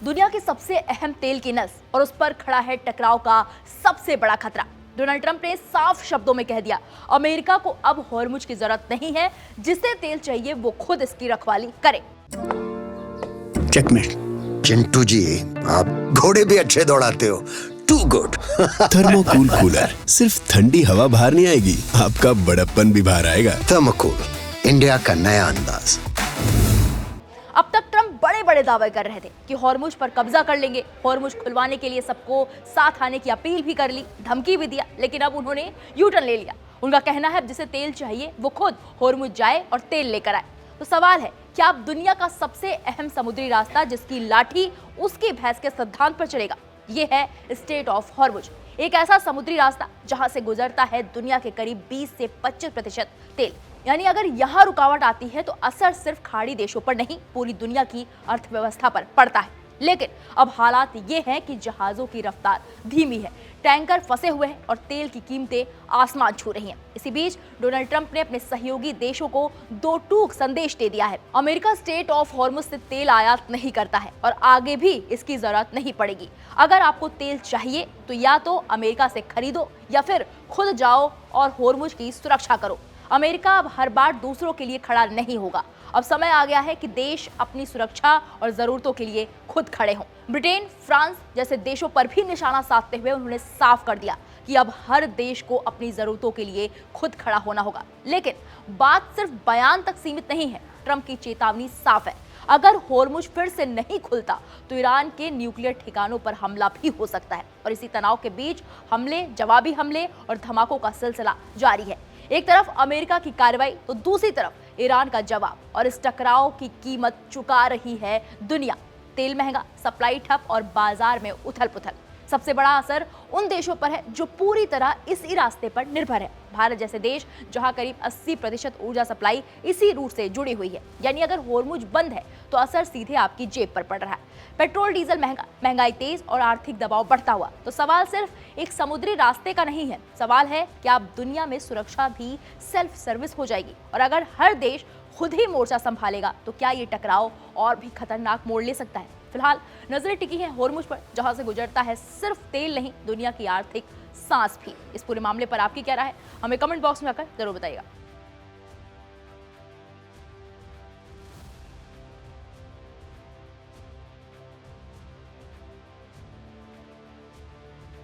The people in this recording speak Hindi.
दुनिया की सबसे अहम तेल की नस और उस पर खड़ा है टकराव का सबसे बड़ा खतरा। डोनाल्ड ट्रंप ने साफ शब्दों में कह दिया, अमेरिका को अब हॉर्मुज की जरूरत नहीं है, जिसे तेल चाहिए वो खुद इसकी रखवाली करे। चेकमेट। चिंटू जी, आप घोड़े भी अच्छे दौड़ाते हो। To good. थर्मोकूल कूलर, सिर्फ ठंडी हवा बाहर नहीं आएगी, आपका बड़प्पन भी बाहर आएगा। थर्मोकूल, इंडिया का नया अंदाज। अब तक ट्रंप बड़े बड़े दावे कर रहे थे कि हॉर्मुज पर कब्जा कर लेंगे, हॉर्मुज खुलवाने के लिए सबको साथ आने की अपील भी कर ली, धमकी भी दिया, लेकिन अब उन्होंने यू टर्न ले लिया। उनका कहना है जिसे तेल चाहिए वो खुद हॉर्मुज जाए और तेल लेकर आए। तो सवाल है, क्या अब दुनिया का सबसे अहम समुद्री रास्ता जिसकी लाठी उसकी भैंस के सिद्धांत पर चलेगा? ये है स्ट्रेट ऑफ हॉर्मुज, एक ऐसा समुद्री रास्ता जहां से गुजरता है दुनिया के करीब 20 से 25% तेल। यानी अगर यहाँ रुकावट आती है तो असर सिर्फ खाड़ी देशों पर नहीं, पूरी दुनिया की अर्थव्यवस्था पर पड़ता है। लेकिन अब हालात ये हैं कि जहाजों की रफ्तार धीमी है, टैंकर फंसे हुए हैं और तेल की कीमतें आसमान छू रही हैं। इसी बीच डोनाल्ड ट्रंप ने अपने सहयोगी देशों को दो टूक संदेश दे दिया है। अमेरिका स्ट्रेट ऑफ हॉर्मुज से तेल आयात नहीं करता है और आगे भी इसकी जरूरत नहीं पड़ेगी। अगर आपको तेल चाहिए तो या तो अमेरिका से खरीदो या फिर खुद जाओ और हॉर्मुज की सुरक्षा करो। अमेरिका अब हर बार दूसरों के लिए खड़ा नहीं होगा। अब समय आ गया है कि देश अपनी सुरक्षा और जरूरतों के लिए खुद खड़े हों। ब्रिटेन, फ्रांस जैसे देशों पर भी निशाना साधते हुए उन्होंने साफ कर दिया कि अब हर देश को अपनी जरूरतों के लिए खुद खड़ा होना होगा। लेकिन बात सिर्फ बयान तक सीमित नहीं है। ट्रंप की चेतावनी साफ है, अगर हॉर्मुज फिर से नहीं खुलता तो ईरान के न्यूक्लियर ठिकानों पर हमला भी हो सकता है। और इसी तनाव के बीच हमले, जवाबी हमले और धमाकों का सिलसिला जारी है। एक तरफ अमेरिका की कार्रवाई तो दूसरी तरफ ईरान का जवाब, और इस टकराव की कीमत चुका रही है दुनिया। तेल महंगा, सप्लाई ठप और बाजार में उथल पुथल। सबसे बड़ा असर उन देशों पर है जो पूरी तरह इसी रास्ते पर निर्भर है। भारत जैसे देश जहां करीब 80% ऊर्जा सप्लाई इसी रूट से जुड़ी हुई है। यानी अगर हॉर्मुज बंद है तो असर सीधे आपकी जेब पर पड़ रहा है। पेट्रोल डीजल महंगा, महंगाई तेज और आर्थिक दबाव बढ़ता हुआ। तो सवाल सिर्फ एक समुद्री रास्ते का नहीं है, सवाल है कि अब दुनिया में सुरक्षा भी सेल्फ सर्विस हो जाएगी। और अगर हर देश खुद ही मोर्चा संभालेगा तो क्या ये टकराव और भी खतरनाक मोड़ ले सकता है? फिलहाल नजरें टिकी हैं हॉर्मुज पर, जहां से गुजरता है सिर्फ तेल नहीं, दुनिया की आर्थिक सांस भी। इस पूरे मामले पर आपकी क्या राय है? हमें कमेंट बॉक्स में आकर जरूर बताइएगा।